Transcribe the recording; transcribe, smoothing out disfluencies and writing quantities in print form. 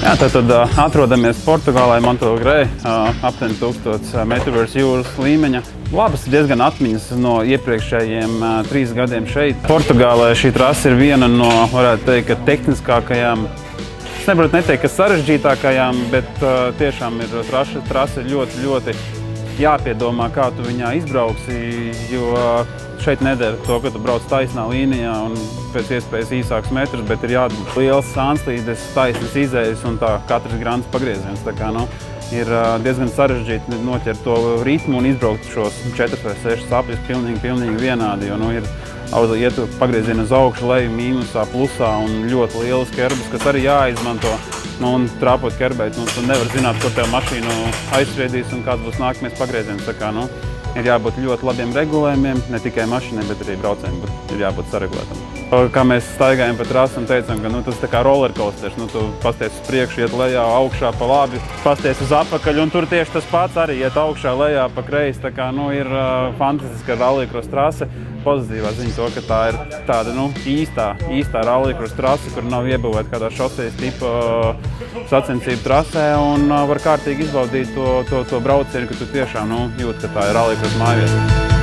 Jā, tad atrodamies Portugālē, Montogrē, aptuveni 1000 metru virs jūras līmeņa. Labas diezgan atmiņas no iepriekšējiem 3 gadiem šeit. Portugālē šī trasa ir viena no, varētu teikt, tehniskākajām, es nevaru neteikt, ka sarežģītākajām, bet tiešām ir trasa ļoti, ļoti jāpiedomā, kā tu viņā izbrauksi, jo šeit nedara to, ka tu brauc taisnā līnijā un pēc iespējas īsāks metrus, bet ir jādara liels sānslīdes, taisnas izējas un tā katrs grants pagrieziens. Tā kā, ir diezgan sarežģīti noķert to ritmu un izbraukt šos 4 vai 6 sapļus pilnīgi vienādi, jo iet pagriezienu uz augšu, leju, mīnusā, plusā un ļoti lielas kerbas, kas arī jāizmanto. Un trāpot kerbēt, tu nevar zināt, kur tev mašīnu aizspriedīs un kāds būs nākamais pagrieziens. Tā kā, ir jābūt ļoti labiem regulējumiem, ne tikai mašīnai, bet arī braucējiem, bet ir jābūt saregulētam. Kā mēs staigājam pa trasu un teicam, ka tas tā kā rollercoasters, tu pasties uz priekšu, iet lejā, augšā pa labi, pasties uz apakaļ, un tur tieši tas pats arī iet augšā, lejā, pa kreisi. Tā kā, ir fantastiska rallycross trase. Pozitīvā ziņa to, ka tā ir tāda, īstā rallycross trase, kur nav iebūvēta kādā šosejas tipa sacensību trasē, un var kārtīgi izbaudīt to braucienu, ka tu tiešām jūti, ka tā ir rallycross mājvieta.